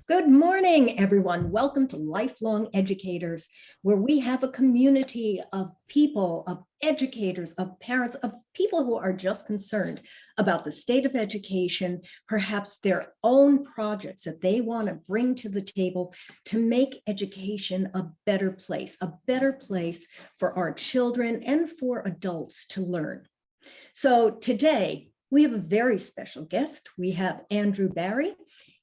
Good morning, everyone. Welcome to Lifelong Educators, where we have a community of people, of educators, of parents, of people who are just concerned about the state of education, perhaps their own projects that they want to bring to the table to make education a better place for our children and for adults to learn. So today, we have a very special guest. We have Andrew Barry.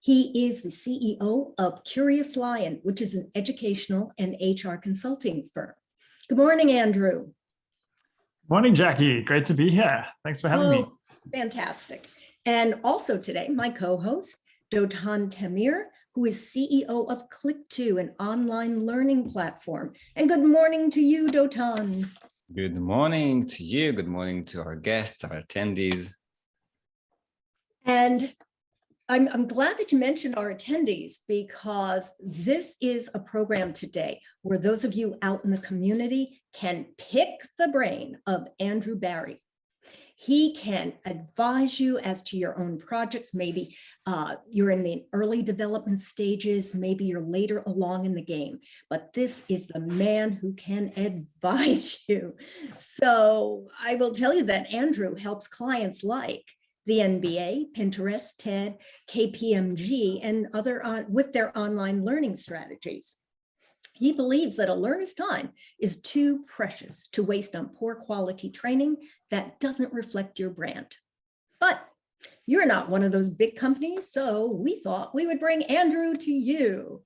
He is the CEO of Curious Lion, which is an educational and HR consulting firm. Good morning, Andrew. Morning, Jackie. Great to be here. Thanks for having me. Fantastic. And also today, my co-host, Dotan Tamir, who is CEO of Click2, an online learning platform. And good morning to you, Dotan. Good morning to you. Good morning to our guests, our attendees. And I'm glad that you mentioned our attendees, because this is a program today where those of you out in the community can pick the brain of Andrew Barry. He can advise you as to your own projects. Maybe you're in the early development stages, maybe you're later along in the game, but this is the man who can advise you. So I will tell you that Andrew helps clients like the NBA, Pinterest, TED, KPMG, and other with their online learning strategies. He believes that a learner's time is too precious to waste on poor quality training that doesn't reflect your brand. But you're not one of those big companies, so we thought we would bring Andrew to you.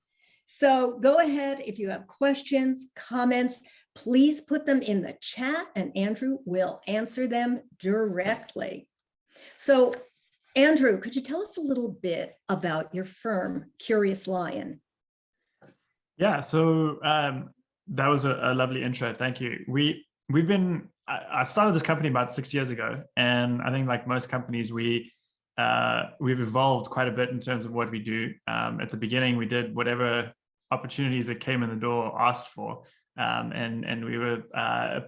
So go ahead, if you have questions, comments, please put them in the chat and Andrew will answer them directly. So, Andrew, could you tell us a little bit about your firm, Curious Lion? Yeah, so that was a lovely intro. Thank you. I started this company about 6 years ago, and I think like most companies, we've evolved quite a bit in terms of what we do. At the beginning, we did whatever opportunities that came in the door asked for. And we were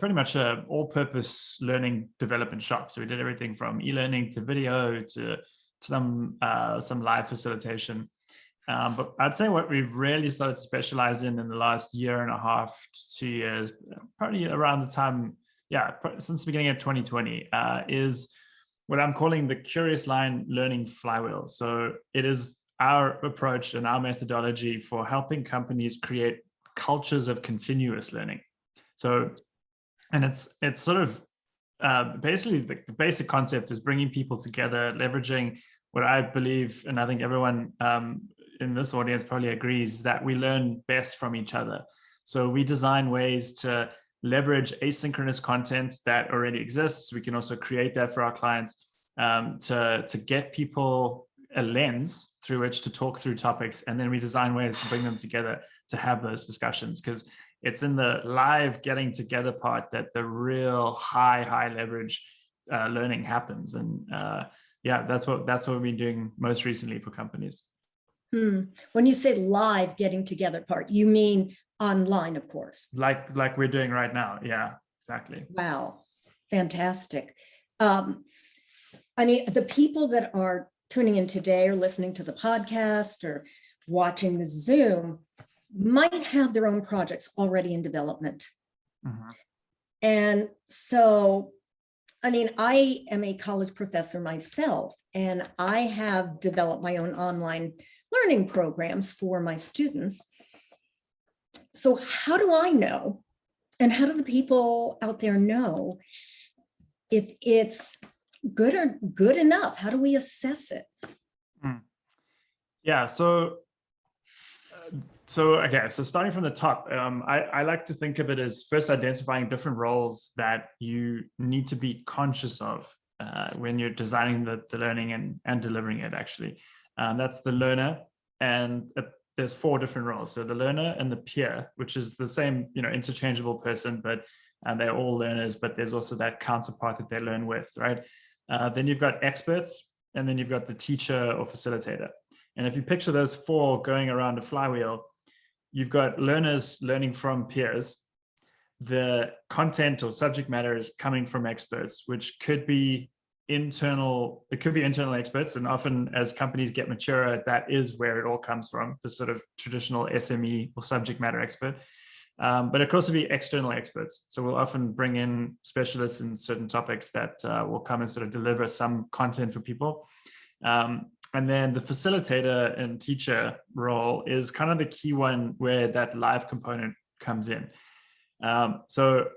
pretty much an all-purpose learning development shop. So we did everything from e-learning to video to some live facilitation. But I'd say what we've really started to specialize in the last year and a half to 2 years, probably around the time, since the beginning of 2020, is what I'm calling the Curious Lion Learning Flywheel. So it is our approach and our methodology for helping companies create cultures of continuous learning. So, and it's sort of basically the basic concept is bringing people together, leveraging what I believe, and I think everyone in this audience probably agrees, that we learn best from each other. So we design ways to leverage asynchronous content that already exists. We can also create that for our clients to get people a lens through which to talk through topics, and then we design ways to bring them together to have those discussions, because it's in the live getting together part that the real high leverage learning happens. And that's what we've been doing most recently for companies. When you say live getting together part, you mean online, of course. Like we're doing right now. Yeah, exactly. Wow, fantastic. I mean, the people that are tuning in today or listening to the podcast or watching the Zoom might have their own projects already in development. Mm-hmm. And so, I mean, I am a college professor myself, and I have developed my own online learning programs for my students. So how do I know, and how do the people out there know if it's good or good enough? How do we assess it? Yeah, so starting from the top, I like to think of it as first identifying different roles that you need to be conscious of when you're designing the learning and delivering it, actually. That's the learner, and there's 4 different roles. So the learner and the peer, which is the same, interchangeable person, but they're all learners, but there's also that counterpart that they learn with, right? Then you've got experts, and then you've got the teacher or facilitator. And if you picture those 4 going around a flywheel, you've got learners learning from peers. The content or subject matter is coming from experts, which could be it could be internal experts, and often as companies get maturer, that is where it all comes from, the sort of traditional SME or subject matter expert. But it could also be external experts. So we'll often bring in specialists in certain topics that will come and sort of deliver some content for people. And then the facilitator and teacher role is kind of the key one where that live component comes in. So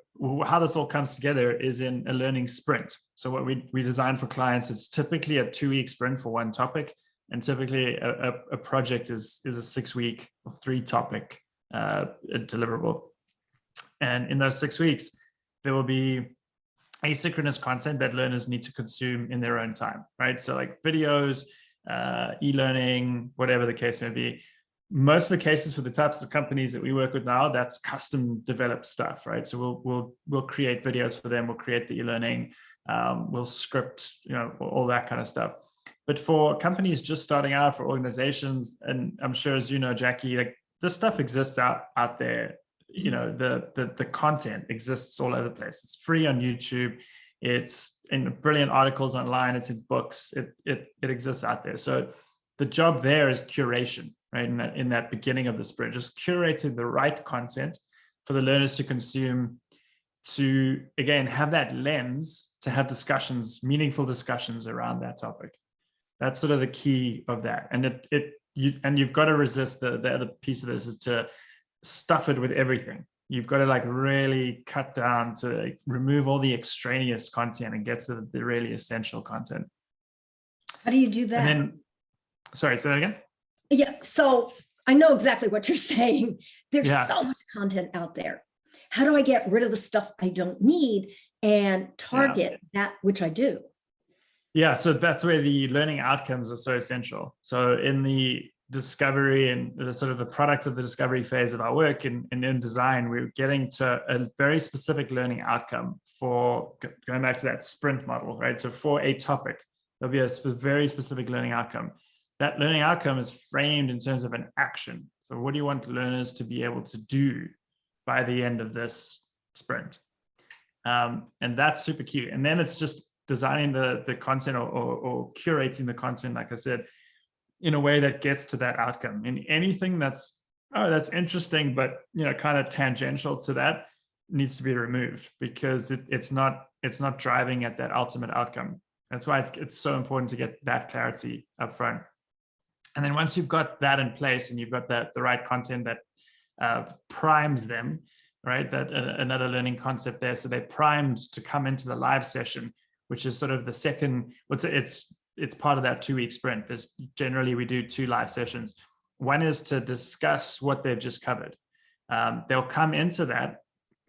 how this all comes together is in a learning sprint. So what we design for clients, it's typically a 2-week sprint for one topic. And typically a project is a 6-week or 3-topic deliverable. And in those 6 weeks, there will be asynchronous content that learners need to consume in their own time, right? So like videos, e-learning, whatever the case may be. Most of the cases for the types of companies that we work with now, that's custom developed stuff, right? So we'll create videos for them, we'll create the e-learning, we'll script, all that kind of stuff. But for companies just starting out, for organizations, and I'm sure as you know, Jackie, like this stuff exists out there. The content exists all over the place. It's free on YouTube. It's in brilliant articles online. It's in books. It exists out there. So the job there is curation, right? In that beginning of the sprint, just curating the right content for the learners to consume, to again have that lens to have discussions, meaningful discussions around that topic. That's sort of the key of that. And you've got to resist the other piece of this is to stuff it with everything. You've got to like really cut down to remove all the extraneous content and get to the really essential content. How do you do that? And then, sorry, say that again? Yeah, so I know exactly what you're saying. There's so much content out there. How do I get rid of the stuff I don't need and target that which I do? Yeah, so that's where the learning outcomes are so essential. So in the discovery and the sort of the product of the discovery phase of our work in design, we're getting to a very specific learning outcome for going back to that sprint model, right? So for a topic, there'll be a very specific learning outcome. That learning outcome is framed in terms of an action. So what do you want learners to be able to do by the end of this sprint? And that's super key. And then it's just designing the content or curating the content, like I said, in a way that gets to that outcome. And anything that's interesting, but kind of tangential to that needs to be removed because it's not driving at that ultimate outcome. That's why it's so important to get that clarity up front. And then once you've got that in place and you've got the right content that primes them, right? That another learning concept there. So they're primed to come into the live session, which is sort of the second. It's part of that 2-week sprint. There's generally we do 2 live sessions. One is to discuss what they've just covered. They'll come into that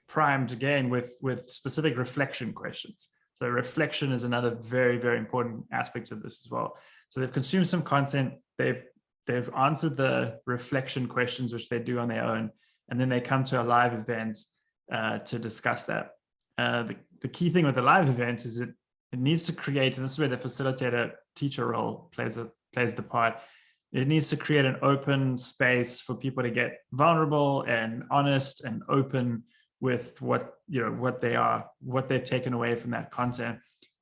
primed again with specific reflection questions. So reflection is another very, very important aspect of this as well. So they've consumed some content, they've answered the reflection questions, which they do on their own, and then they come to a live event to discuss that. The key thing with the live event is it needs to create, and this is where the facilitator teacher role plays the part. It needs to create an open space for people to get vulnerable and honest and open with what they've taken away from that content,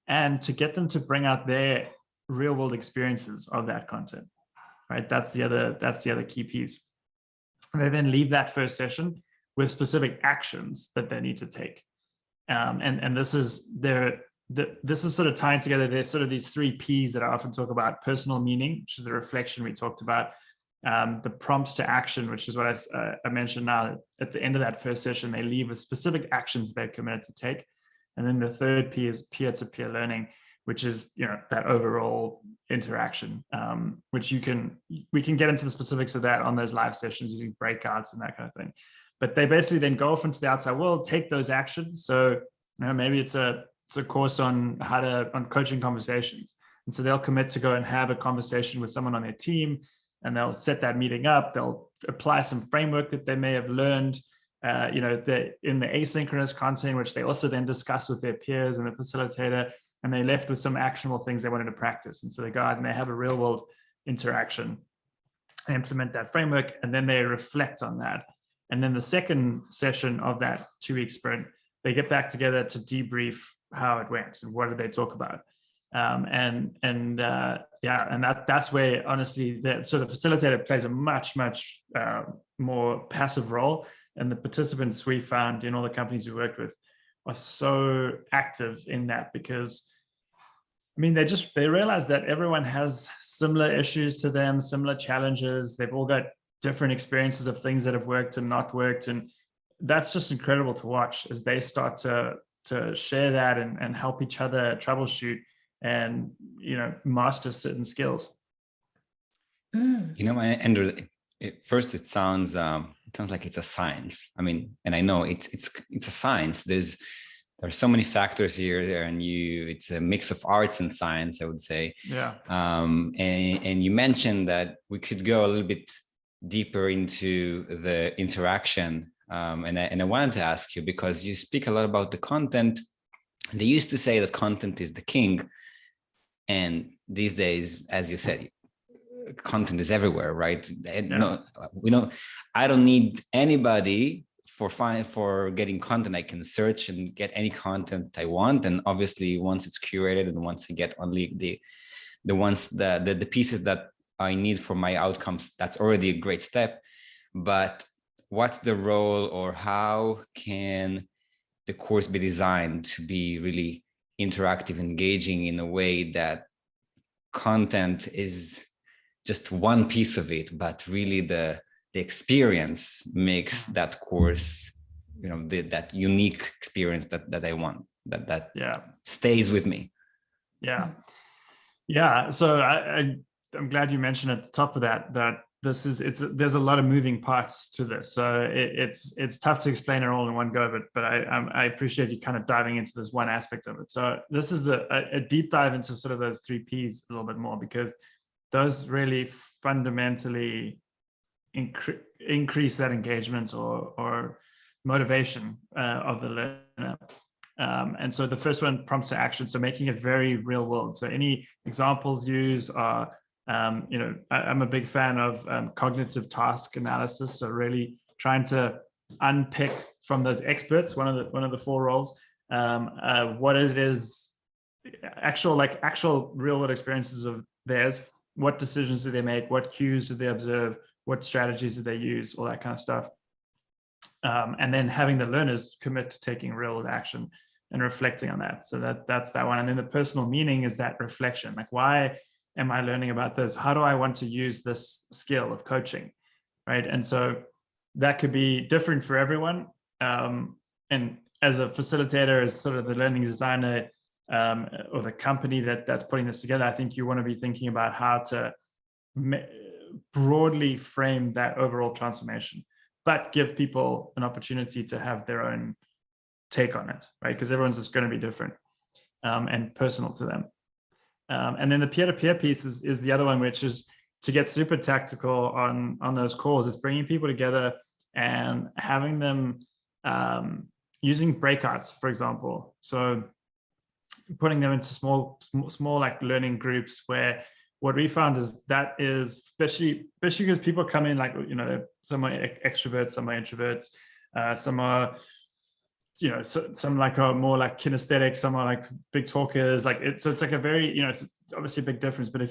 and to get them to bring out their real world experiences of that content, right? That's the other key piece. And they then leave that first session with specific actions that they need to take. And this is sort of tying together. There's sort of these 3 P's that I often talk about: personal meaning, which is the reflection we talked about, the prompts to action, which is what I mentioned now. At the end of that first session, they leave with specific actions they're committed to take. And then the 3rd P is peer-to-peer learning, which is that overall interaction, which we can get into the specifics of that on those live sessions using breakouts and that kind of thing. But they basically then go off into the outside world, take those actions. So maybe it's a course on coaching conversations. And so they'll commit to go and have a conversation with someone on their team, and they'll set that meeting up. They'll apply some framework that they may have learned, in the asynchronous content, which they also then discuss with their peers and the facilitator, and they left with some actionable things they wanted to practice. And so they go out and they have a real world interaction and implement that framework, and then they reflect on that. And then the second session of that 2-week sprint, they get back together to debrief how it went and what did they talk about. And that's where honestly the sort of facilitator plays a much more passive role, and the participants we found in all the companies we worked with are so active in that, because I mean they realize that everyone has similar issues to them, similar challenges. They've all got different experiences of things that have worked and not worked, and that's just incredible to watch as they start to share that and help each other troubleshoot and master certain skills. Andrew, first it sounds like it's a science. I mean, and I know it's a science. There's so many factors here, and it's a mix of arts and science, I would say. Yeah. And you mentioned that we could go a little bit deeper into the interaction. And I wanted to ask you, because you speak a lot about the content. They used to say that content is the king. And these days, as you said, content is everywhere, right? No, I don't need anybody for getting content. I can search and get any content I want. And obviously, once it's curated and once I get only the pieces that I need for my outcomes, that's already a great step. But what's the role, or how can the course be designed to be really interactive, engaging in a way that content is just one piece of it, but really the experience makes that course, that unique experience that I want, that stays with me. Yeah. So I'm glad you mentioned at the top of that there's a lot of moving parts to this, so it's tough to explain it all in one go, but I appreciate you kind of diving into this one aspect of it. So this is a deep dive into sort of those 3 Ps a little bit more, because those really fundamentally increase that engagement or motivation of the learner. And so the first one, prompts to action, so making it very real world. So any examples used are I'm a big fan of cognitive task analysis. So really trying to unpick from those experts, one of the 4 roles, what it is, actual real world experiences of theirs. What decisions do they make? What cues do they observe? What strategies do they use? All that kind of stuff. And then having the learners commit to taking real world action and reflecting on that. So that's that one. And then the personal meaning is that reflection. Like, why am I learning about this? How do I want to use this skill of coaching, right? And so that could be different for everyone. And as a facilitator, as sort of the learning designer, or the company that's putting this together, I think you want to be thinking about how to broadly frame that overall transformation, but give people an opportunity to have their own take on it, right? Because everyone's just going to be different and personal to them. And then the peer-to-peer piece is the other one, which is to get super tactical on those calls. It's bringing people together and having them using breakouts, for example. So putting them into small like learning groups, where what we found is that is especially because people come in like, some are extroverts, some are introverts, some are some like are more like kinesthetic, some are like big talkers, so it's like a very, it's obviously a big difference. But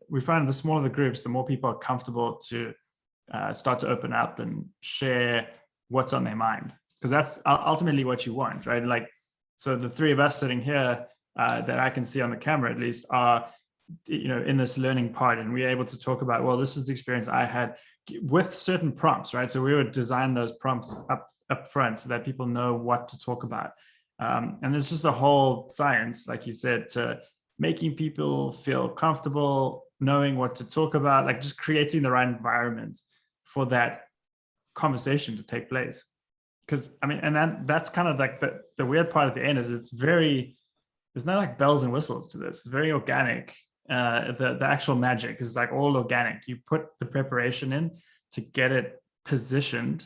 we find the smaller the groups, the more people are comfortable to start to open up and share what's on their mind, because that's ultimately what you want, right? Like, so the 3 of us sitting here that I can see on the camera at least are, in this learning part, and we're able to talk about, well, this is the experience I had with certain prompts, right? So we would design those prompts up front so that people know what to talk about. And there's just a whole science, like you said, to making people feel comfortable, knowing what to talk about, like just creating the right environment for that conversation to take place. Because I mean, and that's kind of like the weird part at the end is there's no like bells and whistles to this. It's very organic. The actual magic is like all organic. You put the preparation in to get it positioned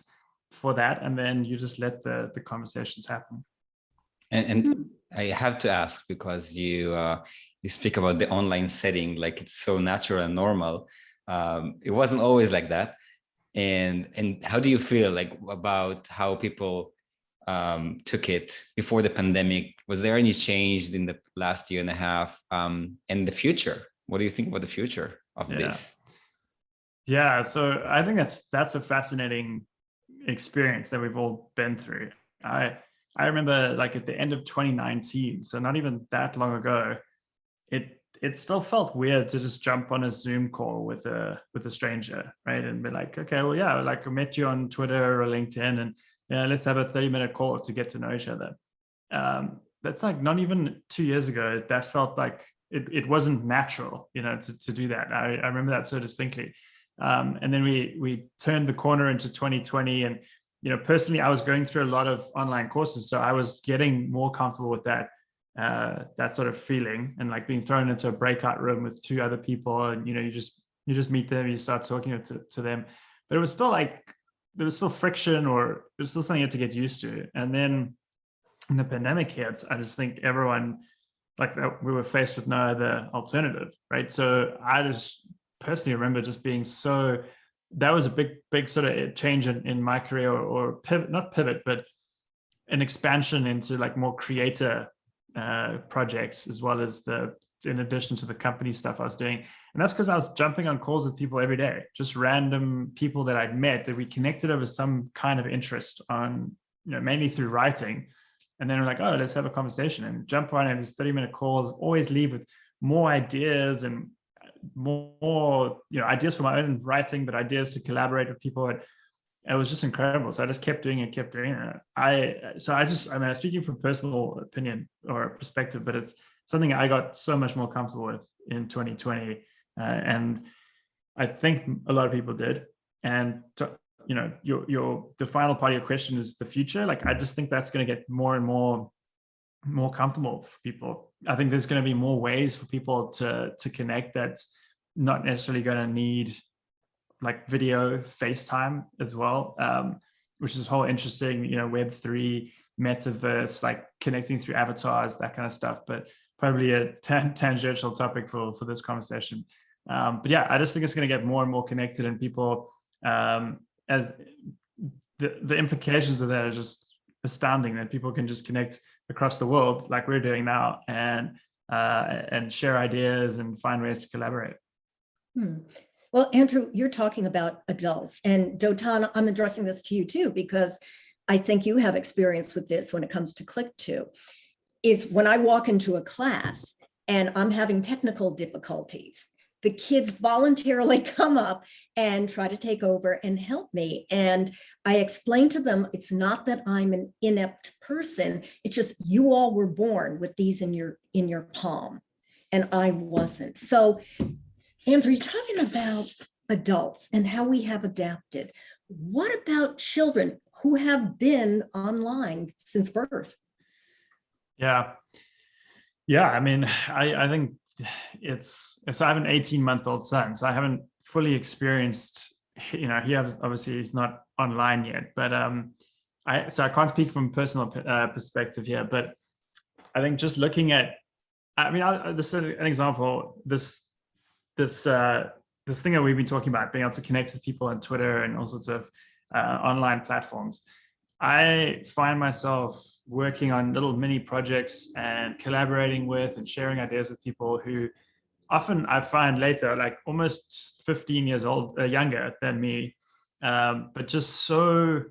for that, and then you just let the conversations happen. And I have to ask, because you speak about the online setting like it's so natural and normal. It wasn't always like that. And how do you feel like about how people took it before the pandemic? Was there any change in the last year and a half? And the future? What do you think about the future of this? Yeah, so I think that's a fascinating experience that we've all been through. I remember like at the end of 2019, so not even that long ago, it still felt weird to just jump on a Zoom call with a stranger, right? And be like, okay, well, yeah, like I met you on Twitter or LinkedIn, and yeah, let's have a 30-minute call to get to know each other. That's like not even 2 years ago. That felt like it wasn't natural, to do that. I remember that so distinctly. And then we turned the corner into 2020, and personally, I was going through a lot of online courses, so I was getting more comfortable with that sort of feeling, and like being thrown into a breakout room with 2 other people, and you just meet them, you start talking to them, but it was still like there was still friction, or it was still something you had to get used to. And then when the pandemic hit, I just think everyone, like, we were faced with no other alternative, right? So I just personally remember just being so, that was a big sort of change in my career, or pivot, not pivot, but an expansion into like more creator projects, as well as in addition to the company stuff I was doing. And that's because I was jumping on calls with people every day, just random people that I'd met that we connected over some kind of interest on, mainly through writing. And then we're like, oh, let's have a conversation, and jump on these 30-minute calls, always leave with more ideas and more, ideas for my own writing, but ideas to collaborate with people. And it was just incredible. So I just kept doing it. I'm speaking from personal opinion or perspective, but it's something I got so much more comfortable with in 2020. And I think a lot of people did. And the final part of your question is the future. Like, I just think that's going to get more and more comfortable for people. I think there's going to be more ways for people to connect that's not necessarily going to need like video FaceTime as well, which is whole interesting, Web3, metaverse, like connecting through avatars, that kind of stuff, but probably a tangential topic for this conversation. But yeah, I just think it's going to get more and more connected, and people, as the implications of that are just astounding, that people can just connect across the world like we're doing now, and share ideas and find ways to collaborate. Well, Andrew, you're talking about adults, and Dotan, I'm addressing this to you too, because I think you have experience with this when it comes to Click2, is when I walk into a class and I'm having technical difficulties, the kids voluntarily come up and try to take over and help me. And I explain to them, it's not that I'm an inept person, it's just you all were born with these in your palm, and I wasn't. So Andrew, you're talking about adults and how we have adapted. What about children who have been online since birth? Yeah. I mean, I think so I have an 18-month-old son, so I haven't fully experienced, he's not online yet, but I can't speak from personal perspective here, but I think just looking at, this is an example, this thing that we've been talking about, being able to connect with people on Twitter and all sorts of online platforms. I find myself working on little mini projects and collaborating with and sharing ideas with people who often I find later, like almost 15 years old, younger than me, but just so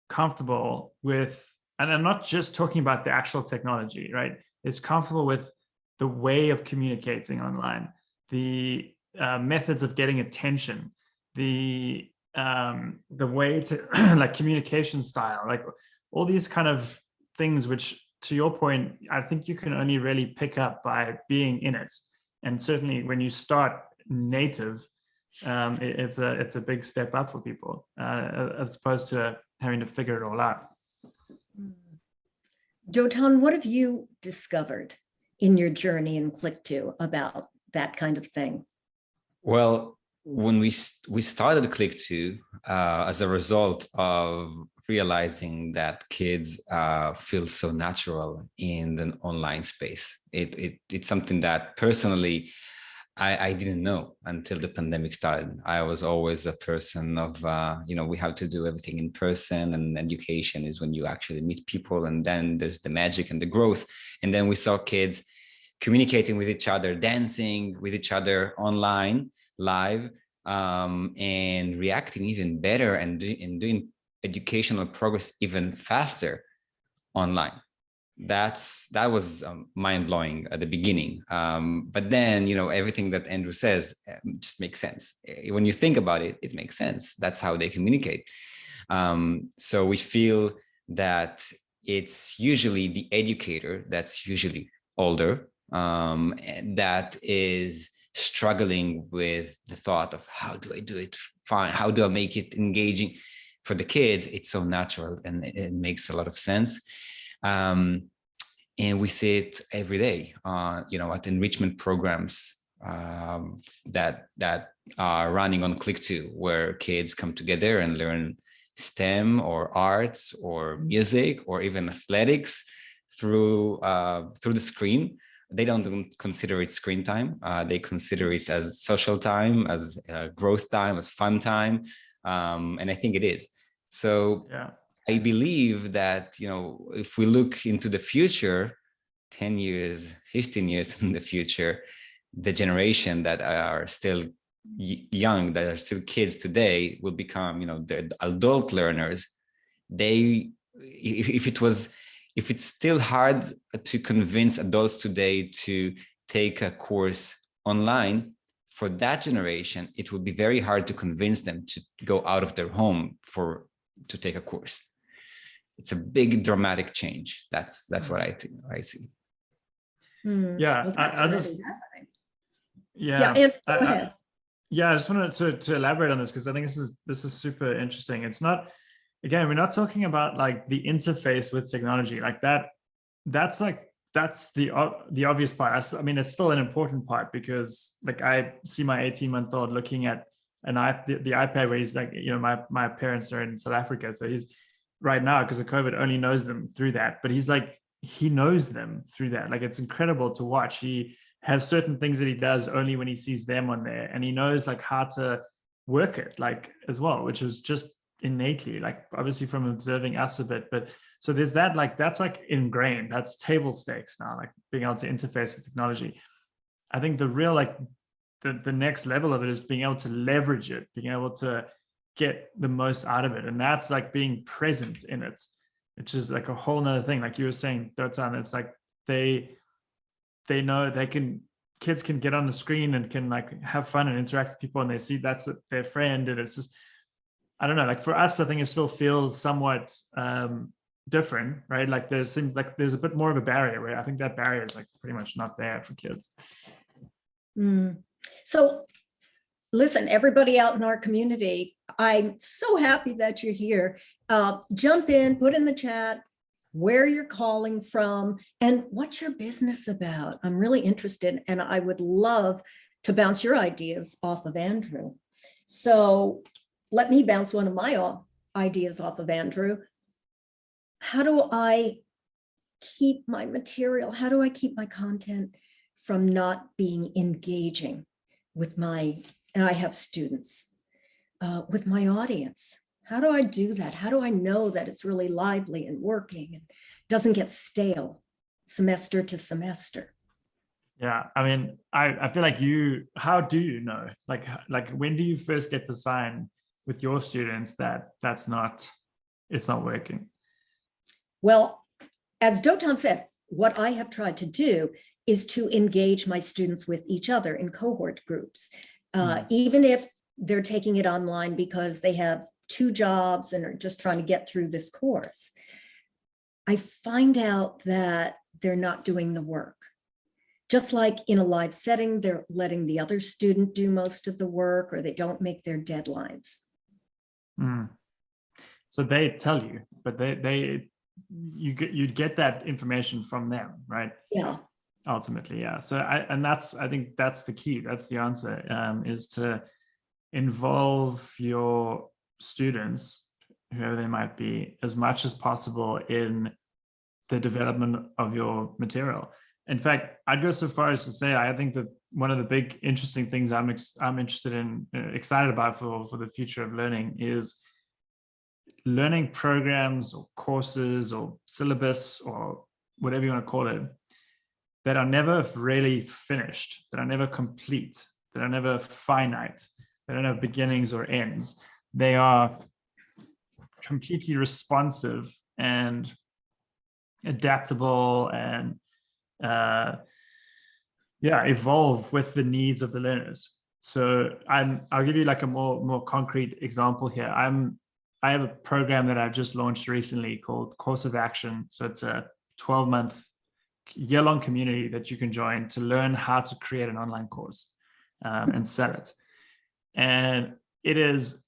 comfortable with, and I'm not just talking about the actual technology, right? It's comfortable with the way of communicating online, the methods of getting attention, the way to like communication style, like all these kind of things, which to your point, I think you can only really pick up by being in it. And certainly when you start native, it's a big step up for people, as opposed to having to figure it all out. Dotan, what have you discovered in your journey in Click2 about that kind of thing? Well, when we started Click2, as a result of realizing that kids feel so natural in the online space, it's something that personally I didn't know until the pandemic started. I was always a person of, we have to do everything in person, and education is when you actually meet people, and then there's the magic and the growth. And then we saw kids communicating with each other, dancing with each other online, live, and reacting even better, and doing educational progress even faster online. That was mind-blowing at the beginning, but then everything that Andrew says just makes sense. When you think about it, it makes sense. That's how they communicate. So we feel that it's usually the educator that's usually older, that is struggling with the thought of, how do I do it fine? How do I make it engaging? For the kids, it's so natural, and it makes a lot of sense. And we see it every day, at enrichment programs that are running on Click2, where kids come together and learn STEM or arts or music or even athletics through the screen. They don't consider it screen time. They consider it as social time, as growth time, as fun time, and I think it is. So yeah. I believe that, if we look into the future, 10 years, 15 years in the future, the generation that are still young, that are still kids today, will become, the adult learners. If it's still hard to convince adults today to take a course online, for that generation, it will be very hard to convince them to go out of their home to take a course. It's a big dramatic change. That's what I see. Yeah, Andrew, go ahead. I just wanted to elaborate on this, because I think this is super interesting. It's not, again, we're not talking about like the interface with technology like that. That's the obvious part. I mean, it's still an important part, because like I see my 18-month-old looking at the iPad, where he's like, my parents are in South Africa, so he's right now, because of COVID, only knows them through that. But he's like, he knows them through that. Like, it's incredible to watch. He has certain things that he does only when he sees them on there, and he knows like how to work it like as well, which is just innately, like obviously from observing us a bit. But so there's that, like that's like ingrained, that's table stakes now, like being able to interface with technology. I think the real like the next level of it is being able to leverage it, being able to get the most out of it, and that's like being present in it, which is like a whole nother thing. Like you were saying, Dotan, it's like they know kids can get on the screen and can like have fun and interact with people, and they see that's their friend, and it's just, I don't know, like for us, I think it still feels somewhat different, right? Like there's a bit more of a barrier, where I think that barrier is like pretty much not there for kids. So listen, everybody out in our community, I'm so happy that you're here. Jump in, put in the chat where you're calling from and what's your business about. I'm really interested, and I would love to bounce your ideas off of Andrew. So let me bounce one of my ideas off of Andrew. How do I keep my material? How do I keep my content from not being engaging with and I have students, with my audience? How do I do that? How do I know that it's really lively and working and doesn't get stale semester to semester? Yeah, I mean, I feel like how do you know? Like when do you first get the sign with your students that it's not working? Well, as Dotan said, what I have tried to do is to engage my students with each other in cohort groups, even if they're taking it online because they have 2 jobs and are just trying to get through this course. I find out that they're not doing the work. Just like in a live setting, they're letting the other student do most of the work, or they don't make their deadlines. So they tell you, but you'd get that information from them, right? Yeah. Ultimately, yeah. So I think that's the key. That's the answer, is to involve your students, whoever they might be, as much as possible in the development of your material. In fact, I'd go so far as to say I think that one of the big interesting things I'm interested in, excited about for the future of learning is learning programs or courses or syllabus or whatever you want to call it that are never really finished, that are never complete, that are never finite, that don't have beginnings or ends. They are completely responsive and adaptable and evolve with the needs of the learners. So I'll give you like a more concrete example here. I have a program that I've just launched recently called Course of Action. So it's a 12-month, year-long community that you can join to learn how to create an online course and sell it. And it is,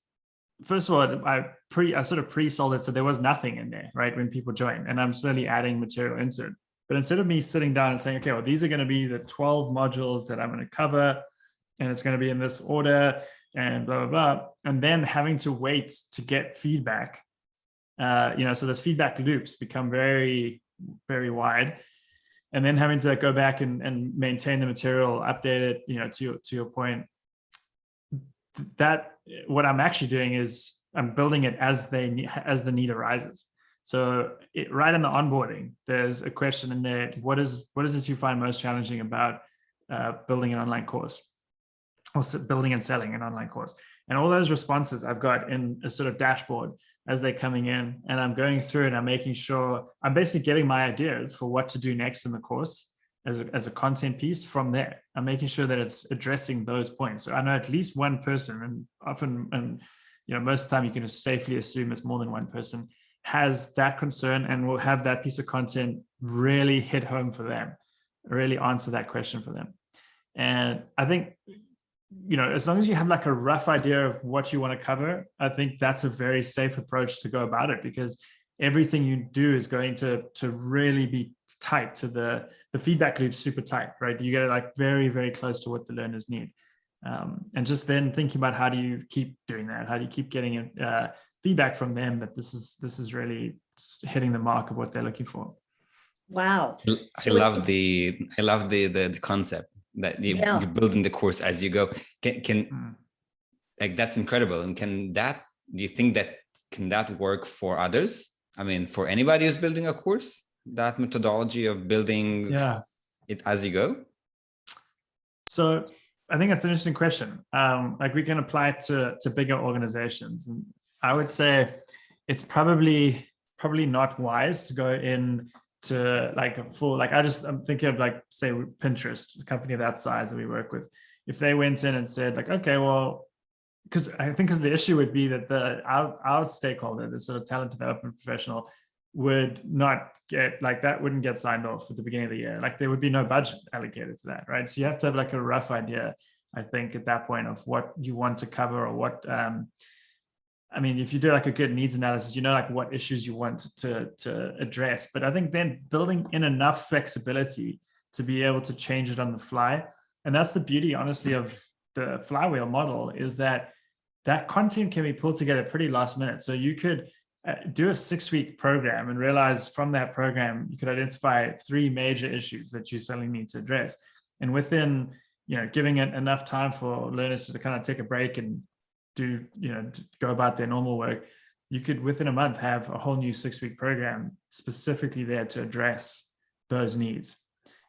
first of all, I sort of pre-sold it, so there was nothing in there, right, when people join, and I'm slowly adding material into it. But instead of me sitting down and saying, okay, well, these are going to be the 12 modules that I'm going to cover, and it's going to be in this order, and blah, blah, blah, and then having to wait to get feedback, so those feedback loops become very, very wide. And then having to go back and maintain the material, update it, to your point, that what I'm actually doing is I'm building it as the need arises. So right in the onboarding, there's a question in there. What is it you find most challenging about building an online course, or building and selling an online course? And all those responses I've got in a sort of dashboard as they're coming in, and I'm going through and I'm making sure I'm basically getting my ideas for what to do next in the course as a content piece from there. I'm making sure that it's addressing those points. So I know at least one person, and often, and most of the time you can safely assume it's more than one person, has that concern and will have that piece of content really hit home for them, really answer that question for them. And I think, as long as you have like a rough idea of what you want to cover, I think that's a very safe approach to go about it, because everything you do is going to really be tight to the feedback loop, super tight, right? You get it like very, very close to what the learners need. And just then thinking about how do you keep doing that? How do you keep getting feedback from them that this is really hitting the mark of what they're looking for? Wow. I love the concept that you build in the course as you go. Like, that's incredible. And do you think that can that work for others? I mean, for anybody who's building a course, that methodology of building it as you go? So I think that's an interesting question. Like, we can apply it to bigger organizations. And I would say it's probably not wise to go in to like a full, like I'm thinking of like, say, Pinterest, a company of that size that we work with. If they went in and said like, okay, well, because the issue would be that our stakeholder, the sort of talent development professional, would not get, like, that wouldn't get signed off at the beginning of the year. Like, there would be no budget allocated to that, right? So you have to have like a rough idea, I think, at that point of what you want to cover, or what, I mean, if you do like a good needs analysis, like what issues you want to address. But I think then building in enough flexibility to be able to change it on the fly. And that's the beauty, honestly, of the Flywheel model, is that content can be pulled together pretty last minute. So you could do a 6-week program and realize from that program, you could identify 3 major issues that you suddenly need to address. And within, giving it enough time for learners to kind of take a break and do, to go about their normal work, you could within a month have a whole new 6-week program specifically there to address those needs.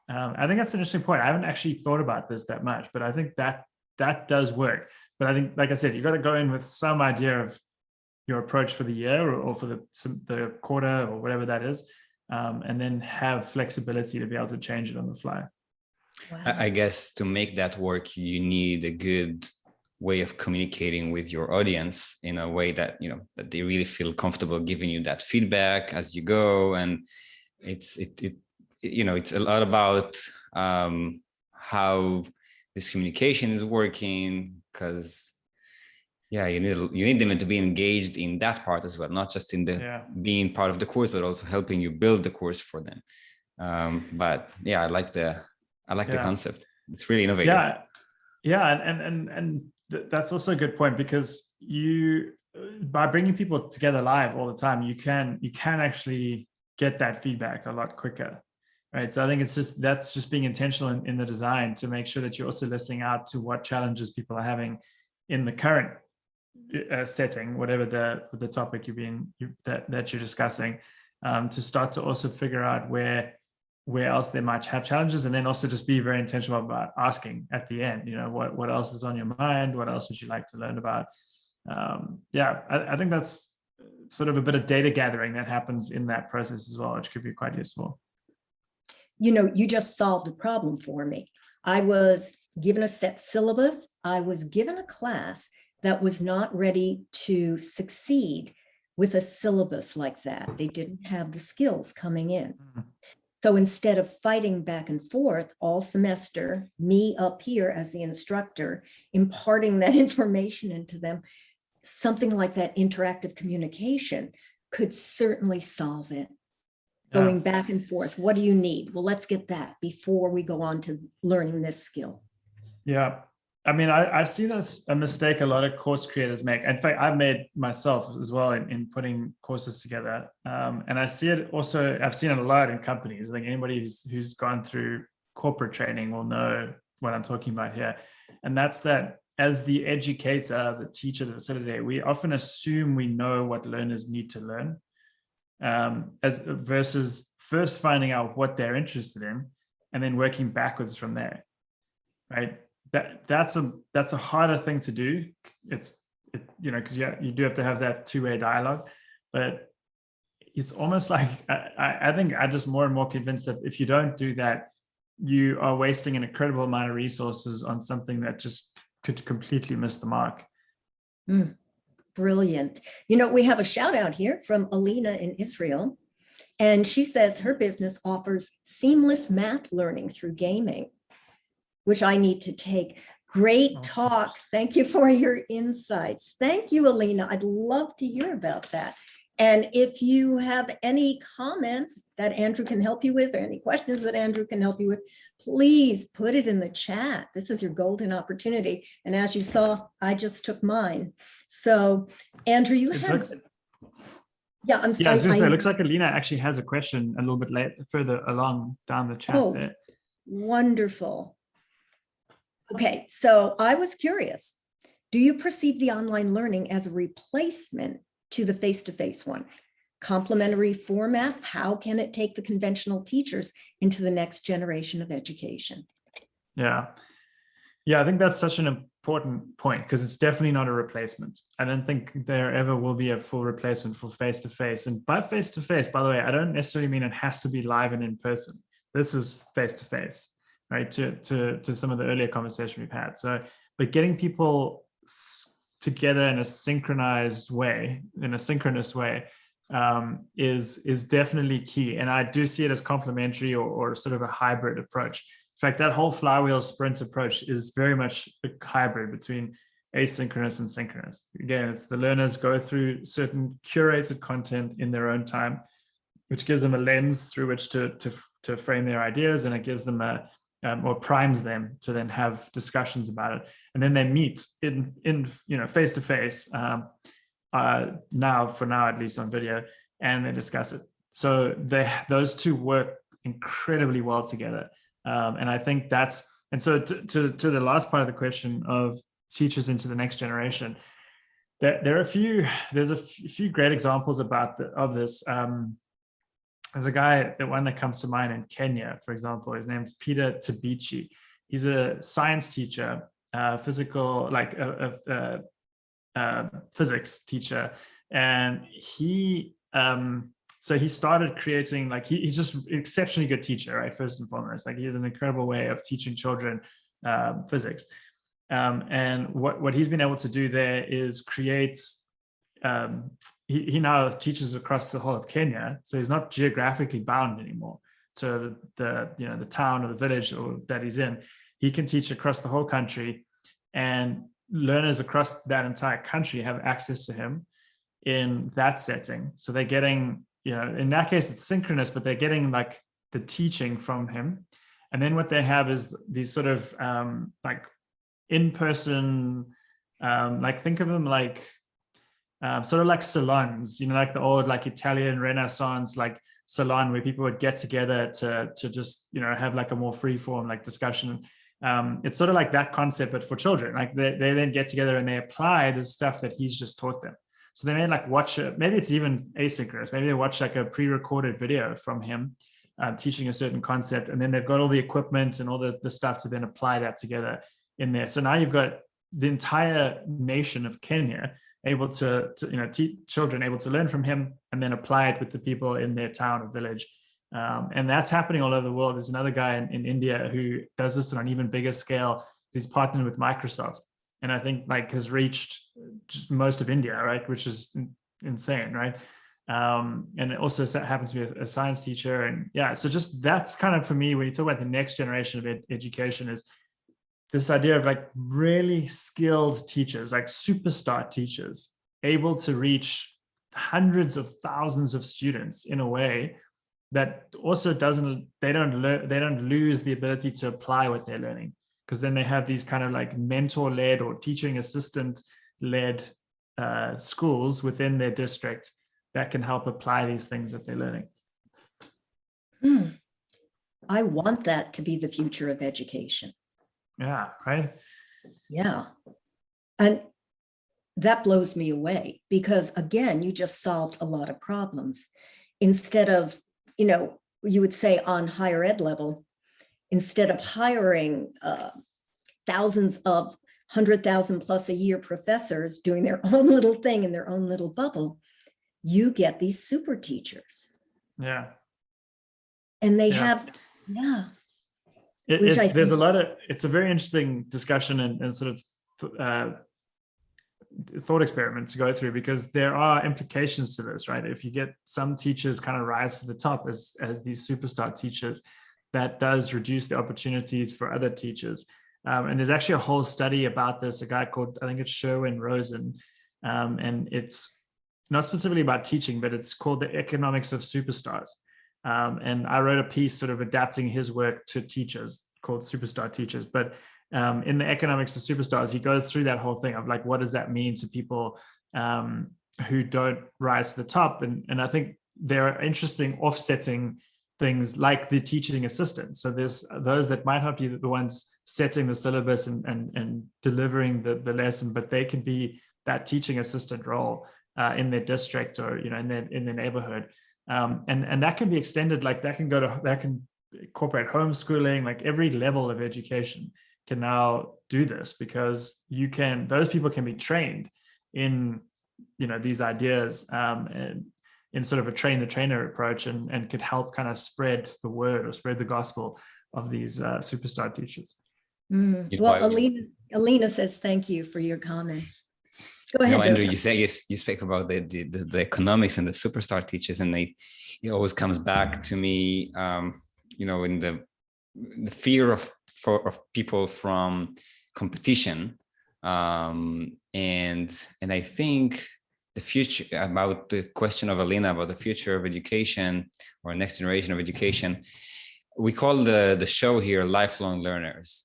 I think that's an interesting point. I haven't actually thought about this that much, but I think that does work. But I think, like I said, you've got to go in with some idea of your approach for the year, or for the quarter, or whatever that is, and then have flexibility to be able to change it on the fly. Wow. I guess to make that work, you need a good way of communicating with your audience in a way that, that they really feel comfortable giving you that feedback as you go. And it's a lot about how this communication is working, because you need them to be engaged in that part as well, not just in the being part of the course, but also helping you build the course for them. But I like the concept. It's really innovative. And that's also a good point, because by bringing people together live all the time, you can actually get that feedback a lot quicker. right? So I think that's just being intentional in the design to make sure that you're also listening out to what challenges people are having in the current setting, whatever the topic that you're discussing, to start to also figure out where else they might have challenges, and then also just be very intentional about asking at the end, what else is on your mind, what else would you like to learn about. I think that's sort of a bit of data gathering that happens in that process as well, which could be quite useful. You just solved a problem for me. I was given a set syllabus. I was given a class that was not ready to succeed with a syllabus like that. They didn't have the skills coming in. So instead of fighting back and forth all semester, me up here as the instructor, imparting that information into them, something like that interactive communication could certainly solve it. Going back and forth, what do you need? Well, let's get that before we go on to learning this skill. Yeah. I mean, I see that's a mistake a lot of course creators make. In fact, I've made myself as well in putting courses together. And I see it also, I've seen it a lot in companies. I think anybody who's gone through corporate training will know what I'm talking about here. And that's that as the educator, the teacher, the facilitator, we often assume we know what learners need to learn, as versus first finding out what they're interested in and then working backwards from there, right? That's a harder thing to do. Because you do have to have that two-way dialogue, but it's almost like I think I'm just more and more convinced that if you don't do that, you are wasting an incredible amount of resources on something that just could completely miss the mark. Brilliant. We have a shout out here from Alina in Israel, and she says her business offers seamless math learning through gaming, which I need to take. Great talk. Thank you for your insights. Thank you, Alina. I'd love to hear about that. And if you have any comments that Andrew can help you with, or any questions that Andrew can help you with, please put it in the chat. This is your golden opportunity. And as you saw, I just took mine. So Andrew, you have... Yeah, I was going to say, it looks like Alina actually has a question a little bit further along down the chat there. Wonderful. Okay, so I was curious, do you perceive the online learning as a replacement to the face-to-face one? Complementary format, how can it take the conventional teachers into the next generation of education? Yeah, I think that's such an important point, because it's definitely not a replacement. I don't think there ever will be a full replacement for face-to-face. And by face-to-face, by the way, I don't necessarily mean it has to be live and in person. This is face-to-face, right? To some of the earlier conversation we've had. So, but getting people together in a synchronous way, is definitely key. And I do see it as complementary or sort of a hybrid approach. In fact, that whole flywheel sprint approach is very much a hybrid between asynchronous and synchronous. Again, it's the learners go through certain curated content in their own time, which gives them a lens through which to frame their ideas, and it gives them or primes them to then have discussions about it. And then they meet in face to face, now at least on video, and they discuss it. So those two work incredibly well together. And I think so to the last part of the question of teachers into the next generation, there's a few great examples of this. There's a guy, the one that comes to mind in Kenya, for example. His name's Peter Tabichi. He's a science teacher, physics teacher, and he started creating, he's just an exceptionally good teacher, right? First and foremost, he has an incredible way of teaching children physics. And what he's been able to do there is create. He now teaches across the whole of Kenya, so he's not geographically bound anymore to the town or the village that he's in. He can teach across the whole country, and learners across that entire country have access to him in that setting. So they're getting, in that case, it's synchronous, but they're getting the teaching from him. And then what they have is these sort of in-person, think of them sort of like salons, the old Italian Renaissance, salon where people would get together to just, you know, have like a more free form like discussion. It's sort of like that concept, but for children. Like they then get together and they apply the stuff that he's just taught them. So they may like watch it. Maybe it's even asynchronous. Maybe they watch like a pre-recorded video from him teaching a certain concept, and then they've got all the equipment and all the stuff to then apply that together in there. So now you've got the entire nation of Kenya able to you know, children able to learn from him and then apply it with the people in their town or village. And that's happening all over the world. There's another guy in India who does this on an even bigger scale. He's partnered with Microsoft, and I think like has reached just most of India, right? Which is insane, right? And it also happens to be a science teacher. And yeah, so just that's kind of, for me, when you talk about the next generation of education, is this idea of like really skilled teachers, like superstar teachers, able to reach hundreds of thousands of students in a way that also they don't lose the ability to apply what they're learning, because then they have these kind of like mentor-led or teaching assistant-led schools within their district that can help apply these things that they're learning. I want that to be the future of education. Yeah, right. Yeah. And that blows me away, because again, you just solved a lot of problems. Instead of, you know, you would say on higher ed level, instead of hiring thousands of 100,000 plus a year professors doing their own little thing in their own little bubble, you get these super teachers. Yeah. And they have, yeah. There's a lot of, it's a very interesting discussion and sort of thought experiment to go through, because there are implications to this, right? If you get some teachers kind of rise to the top as these superstar teachers, that does reduce the opportunities for other teachers. And there's actually a whole study about this, a guy called, I think it's Sherwin Rosen, and it's not specifically about teaching, but it's called The Economics of Superstars. And I wrote a piece sort of adapting his work to teachers called Superstar Teachers. But in The Economics of Superstars, he goes through that whole thing of like, what does that mean to people who don't rise to the top? And I think there are interesting offsetting things like the teaching assistants. So there's those that might not be the ones setting the syllabus and delivering the lesson, but they can be that teaching assistant role in their district or, you know, in their neighborhood. And that can be extended, like that can incorporate homeschooling, like every level of education can now do this, because those people can be trained in, you know, these ideas and in sort of a train the trainer approach, and could help kind of spread the word or spread the gospel of these superstar teachers. Well, Alina says thank you for your comments. Go ahead, Andrew, you speak about the economics and the superstar teachers, and it always comes back to me, you know, in the fear of people from competition, and I think the future, about the question of Alina about the future of education or next generation of education, we call the show here Lifelong Learners,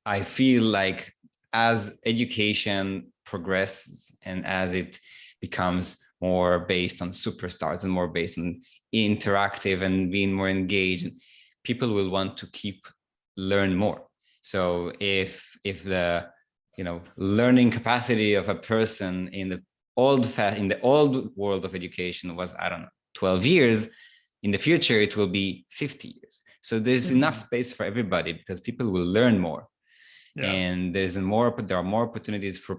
I feel like as education progresses and as it becomes more based on superstars and more based on interactive and being more engaged, people will want to learn more. So if the, you know, learning capacity of a person in the old world of education was, I don't know, 12 years, in the future it will be 50 years. So there's enough space for everybody, because people will learn more. Yeah. And there are more opportunities for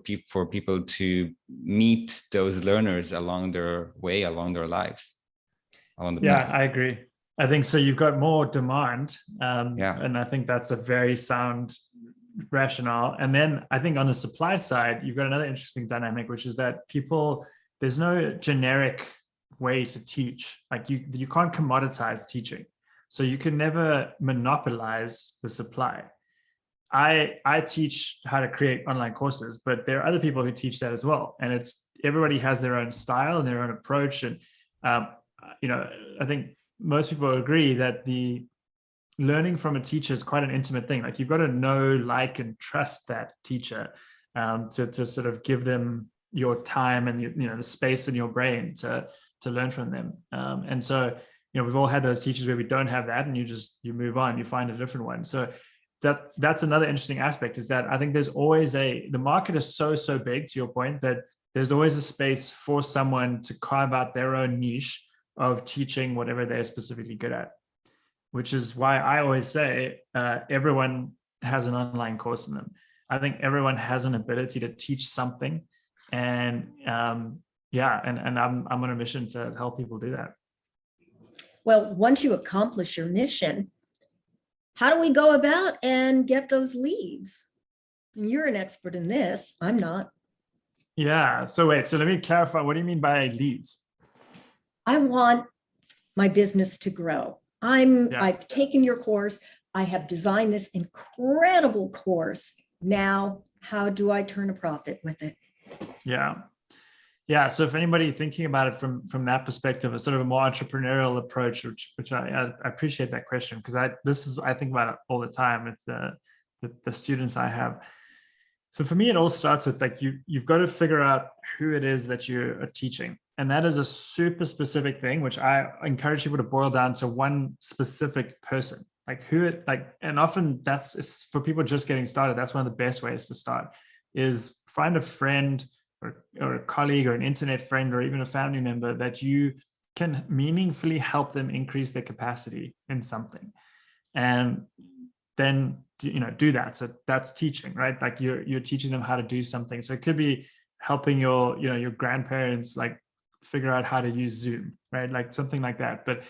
people to meet those learners along their way, along their lives. Path. I agree. I think so. You've got more demand, and I think that's a very sound rationale. And then I think on the supply side, you've got another interesting dynamic, which is that there's no generic way to teach. Like you can't commoditize teaching, so you can never monopolize the supply. I teach how to create online courses, but there are other people who teach that as well. And everybody has their own style and their own approach. And, you know, I think most people agree that the learning from a teacher is quite an intimate thing. Like you've got to know, like, and trust that teacher to sort of give them your time and the space in your brain to learn from them. And so, we've all had those teachers where we don't have that, and you move on, you find a different one. So that's another interesting aspect, is that I think there's always the market is so big, to your point, that there's always a space for someone to carve out their own niche of teaching whatever they're specifically good at, which is why I always say everyone has an online course in them. I think everyone has an ability to teach something, and I'm on a mission to help people do that. Well, once you accomplish your mission, how do we go about and get those leads? You're an expert in this. I'm not. Yeah. So let me clarify. What do you mean by leads? I want my business to grow. I've taken your course. I have designed this incredible course. Now, how do I turn a profit with it? Yeah. So if anybody thinking about it from that perspective, a sort of a more entrepreneurial approach, which I appreciate that question, because I think about it all the time with the students I have. So for me, it all starts with you've got to figure out who it is that you are teaching. And that is a super specific thing, which I encourage people to boil down to one specific person. And often it's for people just getting started. That's one of the best ways to start, is find a friend or a colleague or an internet friend or even a family member that you can meaningfully help them increase their capacity in something. And then, do that. So that's teaching, right? You're teaching them how to do something. So it could be helping your grandparents figure out how to use Zoom, right? Something like that. But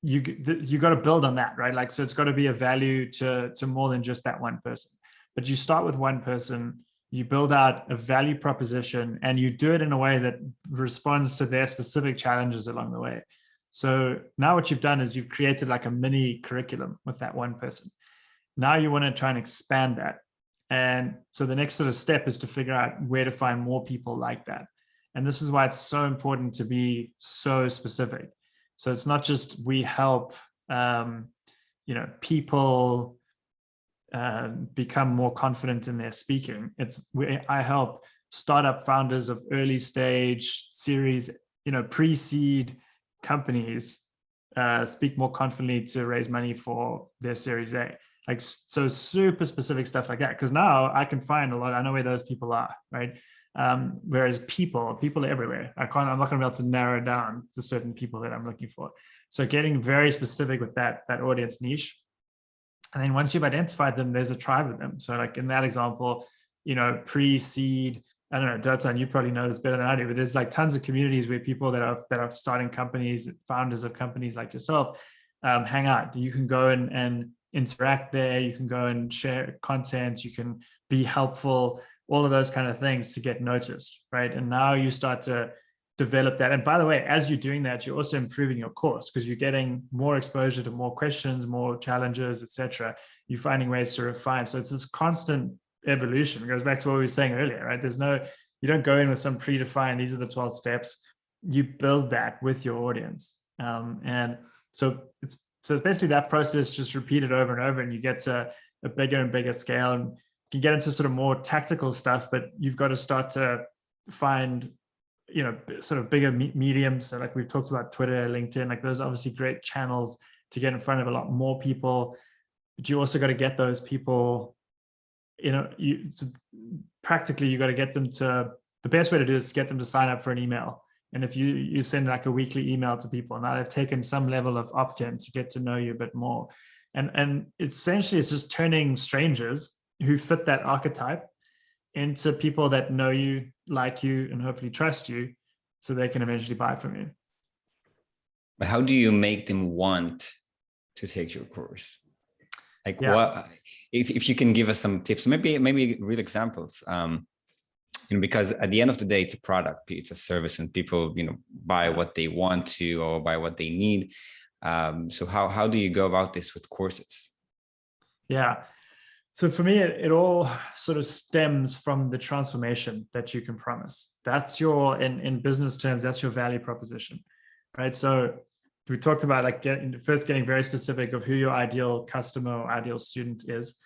you got to build on that, right? So it's got to be a value to more than just that one person. But you start with one person, you build out a value proposition, and you do it in a way that responds to their specific challenges along the way. So now what you've done is you've created a mini curriculum with that one person. Now you want to try and expand that. And so the next sort of step is to figure out where to find more people like that. And this is why it's so important to be so specific. So it's not just we help, people become more confident in their speaking. I help startup founders of early stage series, pre-seed companies speak more confidently to raise money for their Series A. So super specific stuff like that. Because now I can find I know where those people are, right? Whereas people are everywhere. I'm not going to be able to narrow down to certain people that I'm looking for. So getting very specific with that audience niche. And then once you've identified them, there's a tribe of them. So in that example, pre-seed, I don't know, Dotan, you probably know this better than I do, but there's tons of communities where people that are starting companies, founders of companies like yourself, hang out. You can go and interact there. You can go and share content. You can be helpful, all of those kind of things to get noticed, right? And now you start to develop that. And by the way, as you're doing that, you're also improving your course, because you're getting more exposure to more questions, more challenges, etc. You're finding ways to refine. So it's this constant evolution. It goes back to what we were saying earlier, right? You don't go in with some predefined, these are the 12 steps. You build that with your audience. And so it's basically that process just repeated over and over, and you get to a bigger and bigger scale, and you can get into sort of more tactical stuff, but you've got to start to find sort of bigger mediums. So we've talked about Twitter, LinkedIn, those are obviously great channels to get in front of a lot more people, but you also got to get those people, practically you got to get them to, the best way to do this is get them to sign up for an email. And if you send a weekly email to people, now they've taken some level of opt-in to get to know you a bit more. And essentially it's just turning strangers who fit that archetype into people that know you, like you, and hopefully trust you, so they can eventually buy from you. But how do you make them want to take your course? What, if you can give us some tips, maybe real examples, because at the end of the day, it's a product, it's a service, and people, buy what they want to or buy what they need. So how do you go about this with courses? Yeah. So for me, it all sort of stems from the transformation that you can promise. That's in business terms, that's your value proposition, right? So we talked about getting very specific of who your ideal customer or ideal student is.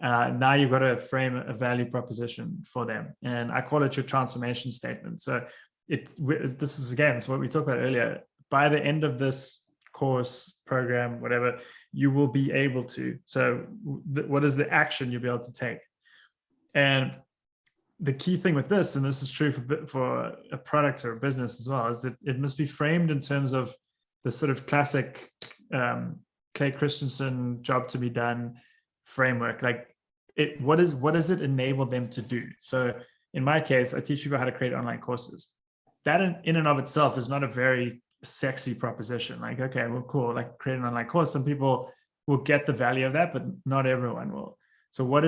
now you've got to frame a value proposition for them. And I call it your transformation statement. So this is, again, it's what we talked about earlier. By the end of this course, program, whatever, you will be able to. So what is the action you'll be able to take? And the key thing with this, and this is true for a product or a business as well, is that it must be framed in terms of the sort of classic Clay Christensen job to be done framework. Like, what does it enable them to do? So in my case, I teach people how to create online courses. That in and of itself is not a very sexy proposition. Like, okay, well, cool, like create an online course. Some people will get the value of that, but not everyone will. So what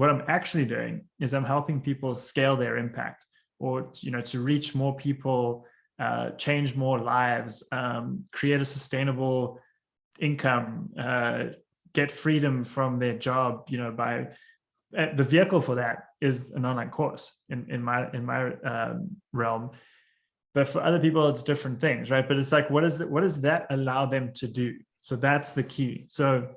I'm actually doing is I'm helping people scale their impact, or to reach more people, change more lives, create a sustainable income, get freedom from their job, by the vehicle for that is an online course in my realm. But for other people, it's different things, right? But it's like, what does that allow them to do? So that's the key. So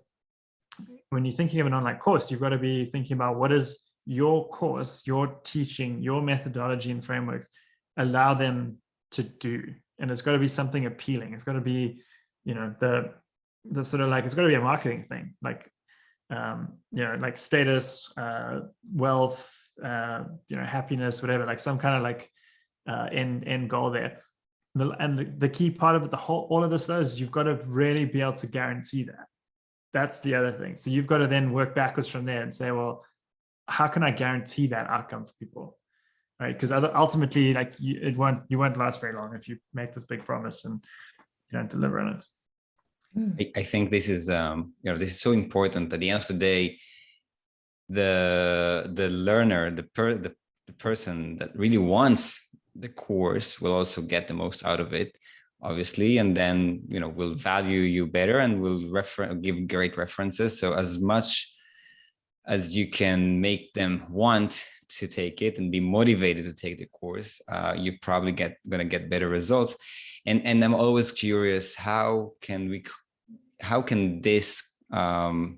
when you're thinking of an online course, you've got to be thinking about, what is your course, your teaching, your methodology and frameworks allow them to do? And it's got to be something appealing. It's got to be, the sort of like, it's got to be a marketing thing, like, like status, wealth, happiness, whatever, like some kind of like end goal there. And the key part of it, all of this is you've got to really be able to guarantee that. That's the other thing. So you've got to then work backwards from there and say, well, how can I guarantee that outcome for people, right? Because ultimately, like, you won't last very long if you make this big promise and you don't deliver on it. I think this is this is so important. At the end of the day, the learner, the person that really wants the course will also get the most out of it, obviously, and then will value you better and will give great references. So as much as you can make them want to take it and be motivated to take the course, you're probably gonna get better results. And I'm always curious, how can this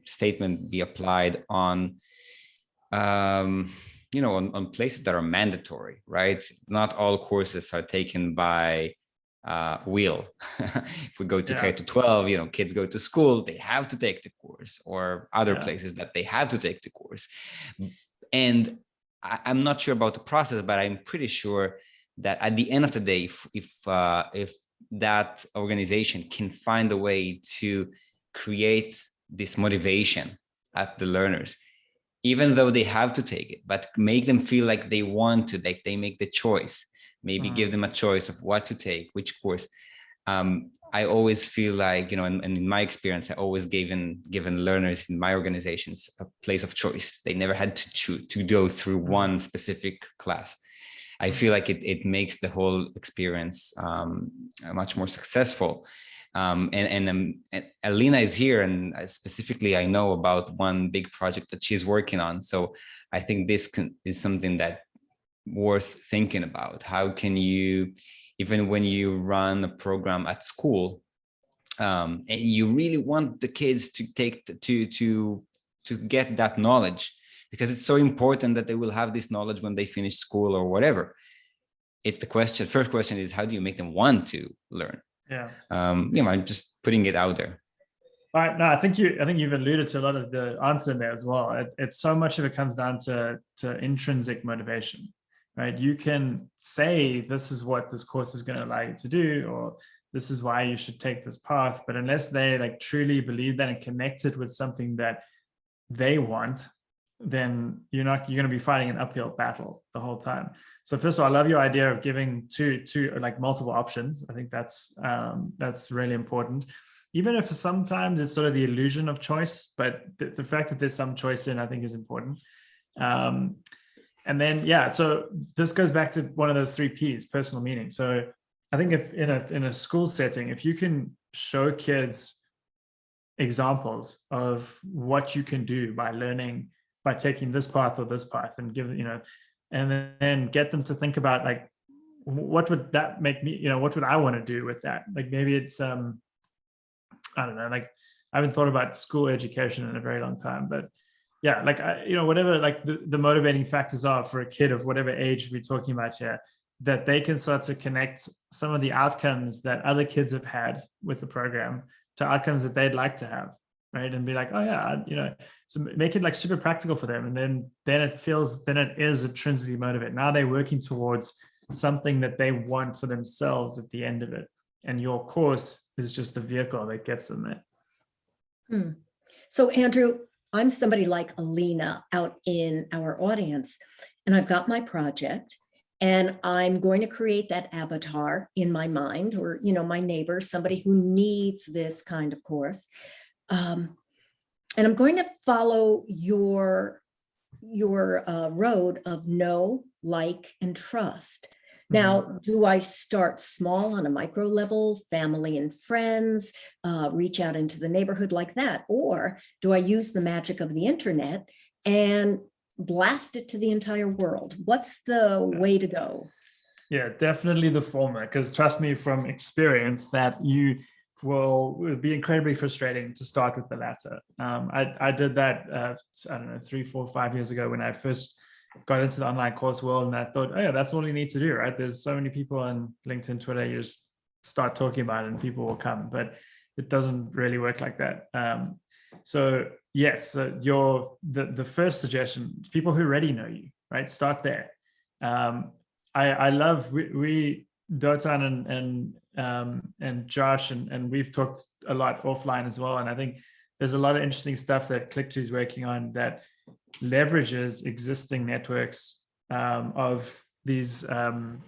statement be applied on on places that are mandatory, right? Not all courses are taken by wheel. If we go to K to 12, kids go to school, they have to take the course, or other places that they have to take the course. And I'm not sure about the process, but I'm pretty sure that at the end of the day, if that organization can find a way to create this motivation at the learners, even though they have to take it, but make them feel like they want to, like they make the choice, maybe give them a choice of what to take, which course. I always feel like, and in my experience, I always given learners in my organizations a place of choice. They never had to choose to go through one specific class. I feel like it makes the whole experience much more successful. And Alina is here, and specifically I know about one big project that she's working on. So I think this is something that worth thinking about. How can you, even when you run a program at school, and you really want the kids to take to get that knowledge, because it's so important that they will have this knowledge when they finish school or whatever. It's first question is, how do you make them want to learn? I'm just putting it out there. All right. No, I think you've alluded to a lot of the answer in there as well. It's so much of it comes down to intrinsic motivation, right? You can say, this is what this course is going to allow you to do, or this is why you should take this path. But unless they like truly believe that and connect it with something that they want, then you're going to be fighting an uphill battle the whole time. So first of all, I love your idea of giving two like multiple options. I think that's really important. Even if sometimes it's sort of the illusion of choice, but the fact that there's some choice in, I think, is important. And then, so this goes back to one of those 3 Ps, personal meaning. So I think if in a school setting, if you can show kids examples of what you can do by learning, by taking this path or this path, and give, and then get them to think about, like, what would that make me, what would I want to do with that? Like, maybe it's, I don't know, like, I haven't thought about school education in a very long time, but yeah, like, whatever, like the motivating factors are for a kid of whatever age we're talking about here, that they can start to connect some of the outcomes that other kids have had with the program to outcomes that they'd like to have, right? And be like, oh yeah, so make it like super practical for them. And then it is intrinsically motivated. Now they're working towards something that they want for themselves at the end of it. And your course is just the vehicle that gets them there. So Andrew, I'm somebody like Alina out in our audience, and I've got my project, and I'm going to create that avatar in my mind, or, my neighbor, somebody who needs this kind of course. And I'm going to follow your road of know, like, and trust. Now, do I start small on a micro level, family and friends, reach out into the neighborhood like that? Or do I use the magic of the internet and blast it to the entire world? What's the way to go? Yeah, definitely the former, because trust me from experience that you will be incredibly frustrating to start with the latter. I did that, I don't know, 3, 4, 5 years ago when I first got into the online course world, and I thought, oh yeah, that's all you need to do, right? There's so many people on LinkedIn, Twitter, you just start talking about it and people will come, but it doesn't really work like that. So yes, the first suggestion, people who already know you, right? Start there. I love, we Dotan and Josh, and we've talked a lot offline as well. And I think there's a lot of interesting stuff that Click2 is working on that leverages existing networks of these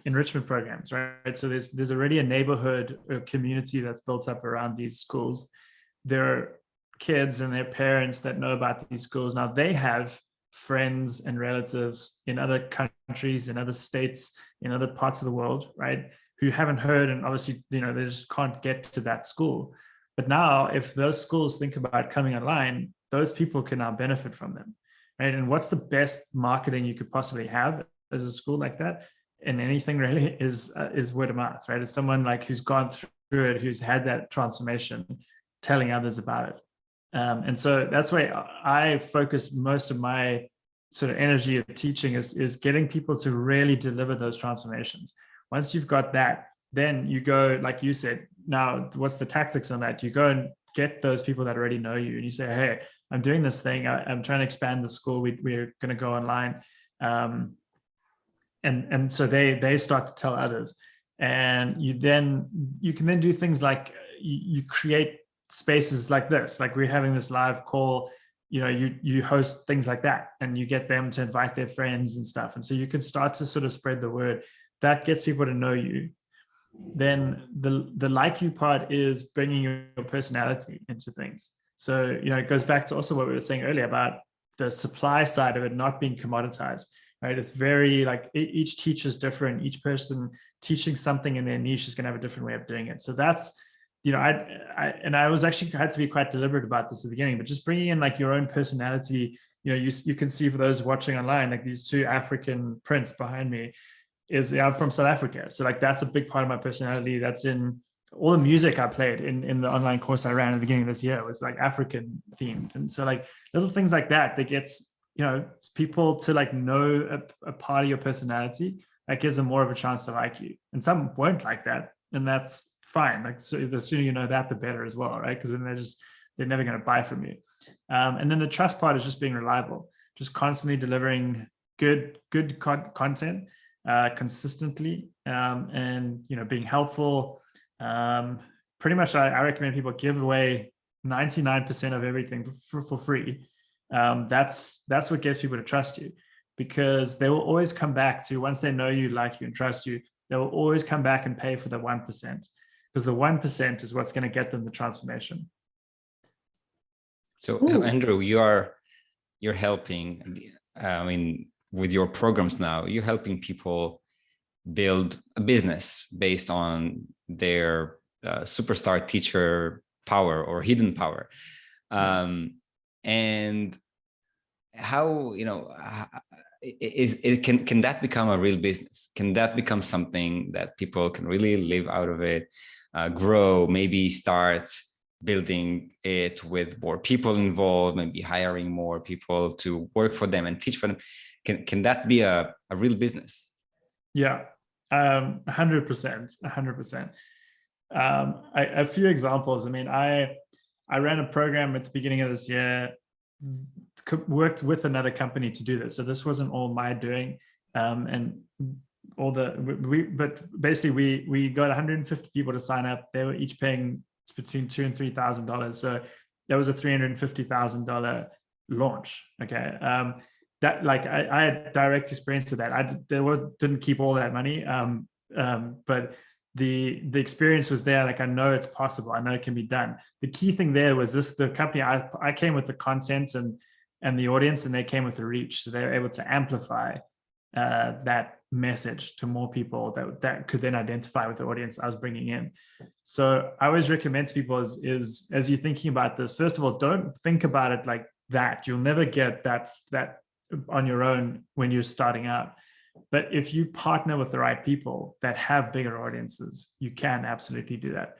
enrichment programs, right? So there's already a neighborhood or community that's built up around these schools. There are kids and their parents that know about these schools. Now they have friends and relatives in other countries, in other states, in other parts of the world, right, who haven't heard, and obviously, they just can't get to that school. But now, if those schools think about coming online, those people can now benefit from them, right? And what's the best marketing you could possibly have as a school like that, and anything really, is word of mouth, right? As someone like who's gone through it, who's had that transformation, telling others about it. And so that's why I focus most of my sort of energy of teaching is getting people to really deliver those transformations. Once you've got that, then you go, like you said, now what's the tactics on that? You go and get those people that already know you and you say, hey, I'm doing this thing. I'm trying to expand the school. We're going to go online. And so they start to tell others. And you can then do things like you create spaces like this, like we're having this live call, you host things like that and you get them to invite their friends and stuff. And so you can start to sort of spread the word. That gets people to know you. Then the like you part is bringing your personality into things. So, it goes back to also what we were saying earlier about the supply side of it not being commoditized, right? It's very like each teacher is different. Each person teaching something in their niche is going to have a different way of doing it. So that's, I was actually had to be quite deliberate about this at the beginning, but just bringing in like your own personality. You can see for those watching online, like these 2 African prints behind me I'm from South Africa. So like, that's a big part of my personality. That's in all the music I played in the online course I ran at the beginning of this year was like African themed. And so like little things like that gets, people to like know a part of your personality that gives them more of a chance to like you. And some won't like that. And that's fine. Like, so the sooner you know that, the better as well, right? Because then they're never going to buy from you. And then the trust part is just being reliable, just constantly delivering good content consistently, and being helpful. Pretty much, I recommend people give away 99% of everything for free. That's what gets people to trust you, because they will always come back to, once they know you, like you, and trust you, they will always come back and pay for the 1%, because the 1% is what's going to get them the transformation. So Andrew, you're helping, with your programs now, you're helping people build a business based on their superstar teacher power or hidden power. And how, can that become a real business? Can that become something that people can really live out of it, grow, maybe start building it with more people involved, maybe hiring more people to work for them and teach for them? Can that be a real business? Yeah, 100%, 100%. A few examples. I mean, I ran a program at the beginning of this year, worked with another company to do this. So this wasn't all my doing. And all but basically we got 150 people to sign up. They were each paying between $2,000 and $3,000. So that was a $350,000 launch. Okay. That, like, I had direct experience to that. Didn't keep all that money. But the experience was there. Like, I know it's possible. I know it can be done. The key thing there was the company, I came with the content and the audience, and they came with the reach. So they were able to amplify that message to more people that could then identify with the audience I was bringing in. So I always recommend to people is as you're thinking about this, first of all, don't think about it like that. You'll never get that on your own when you're starting out. But if you partner with the right people that have bigger audiences, you can absolutely do that.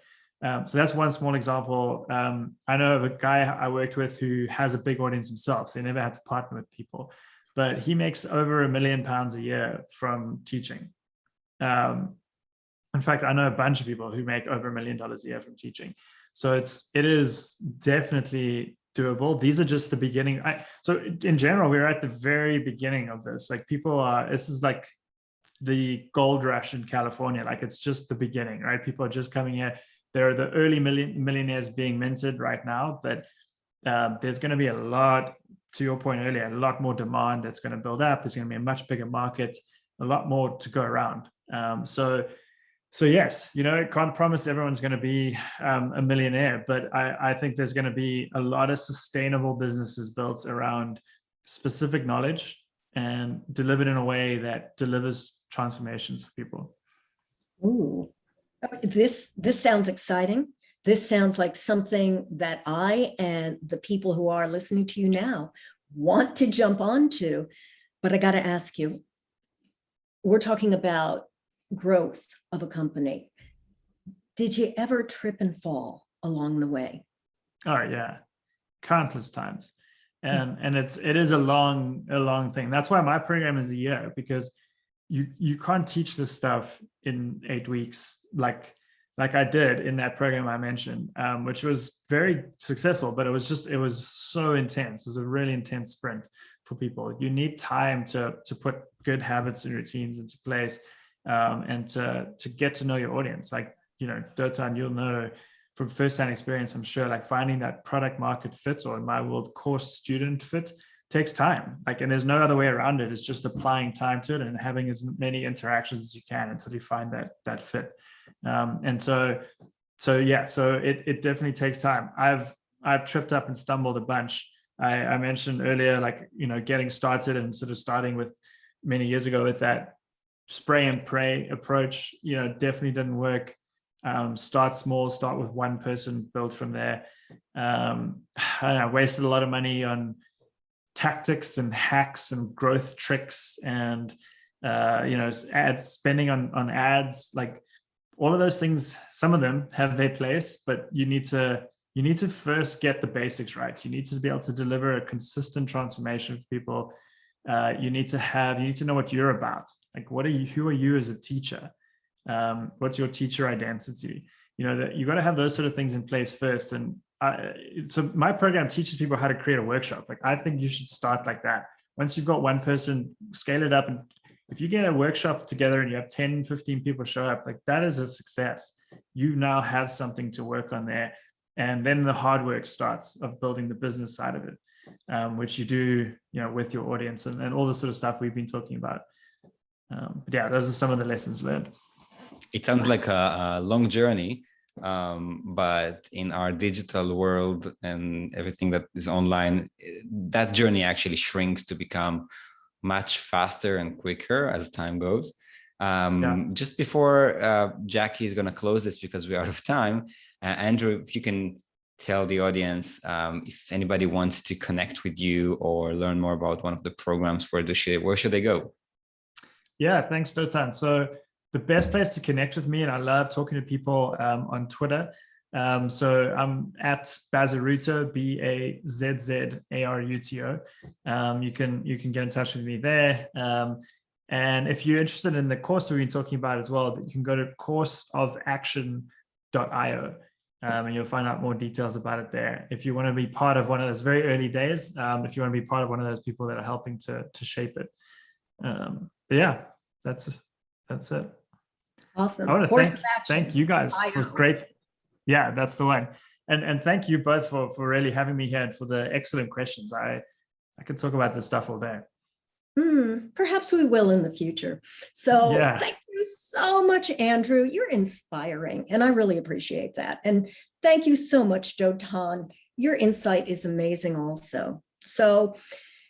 So that's one small example. I know of a guy I worked with who has a big audience himself, so he never had to partner with people, but he makes over £1 million a year from teaching. In fact, I know a bunch of people who make over $1 million a year from teaching. So it is definitely doable. These are just the beginning. So in general, we're at the very beginning of this. Like, this is like the gold rush in California. Like, it's just the beginning, right? People are just coming here. There are the early millionaires being minted right now, but there's going to be a lot, to your point earlier, a lot more demand that's going to build up. There's going to be a much bigger market, a lot more to go around. So yes, can't promise everyone's going to be a millionaire, but I think there's going to be a lot of sustainable businesses built around specific knowledge and delivered in a way that delivers transformations for people. Ooh, this sounds exciting. This sounds like something that I and the people who are listening to you now want to jump onto. But I got to ask you, we're talking about growth of a company. Did you ever trip and fall along the way? Oh yeah, countless times. And it is a long thing. That's why my program is a year, because you can't teach this stuff in 8 weeks like I did in that program I mentioned, which was very successful, but it was so intense. It was a really intense sprint for people. You need time to put good habits and routines into place, and to get to know your audience. Like, Dotan, you'll know from firsthand experience, I'm sure, like, finding that product market fit, or in my world, course student fit, takes time. Like, and there's no other way around it. It's just applying time to it and having as many interactions as you can until you find that fit. So it definitely takes time. I've tripped up and stumbled a bunch. I mentioned earlier, like, getting started and sort of starting with many years ago with that spray and pray approach, definitely didn't work. Start small, start with one person, build from there. I wasted a lot of money on tactics and hacks and growth tricks and spending on ads. Like, all of those things, some of them have their place, but you need to first get the basics right. You need to be able to deliver a consistent transformation for people. You need to know what you're about. Like, who are you as a teacher? What's your teacher identity? That you got to have those sort of things in place first. And so my program teaches people how to create a workshop. Like, I think you should start like that. Once you've got one person, scale it up. And if you get a workshop together and you have 10, 15 people show up, like, that is a success. You now have something to work on there. And then the hard work starts of building the business side of it, which you do, with your audience and all the sort of stuff we've been talking about. But yeah, those are some of the lessons learned. It sounds like a long journey, but in our digital world and everything that is online, that journey actually shrinks to become much faster and quicker as time goes. Just before Jackie is going to close this, because we're out of time, Andrew, if you can tell the audience, if anybody wants to connect with you or learn more about one of the programs, where should they go? Yeah, thanks, Dotan. So the best place to connect with me, and I love talking to people on Twitter. So I'm at Bazzaruto, Bazzzaruto. You can get in touch with me there. And if you're interested in the course we've been talking about as well, you can go to courseofaction.io. And you'll find out more details about it there. If you want to be part of one of those very early days, if you want to be part of one of those people that are helping to shape it. But yeah, that's it. Awesome. I want Course to of Action. thank you guys for great. Yeah, that's the one. And thank you both for really having me here and for the excellent questions. I could talk about this stuff all day. Perhaps we will in the future. So Yeah. thank you so much, Andrew. You're inspiring, and I really appreciate that. And thank you so much, Jotan. Your insight is amazing also. So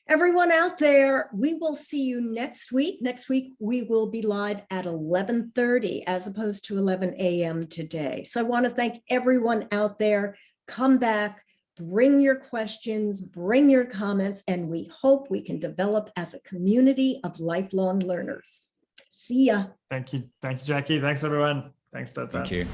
everyone out there, we will see you next week. Next week, we will be live at 11:30 as opposed to 11 a.m. today. So I want to thank everyone out there. Come back. Bring your questions, bring your comments, and we hope we can develop as a community of lifelong learners. See ya. Thank you. Thank you, Jackie. Thanks, everyone. Thanks, Jotan. Thank you.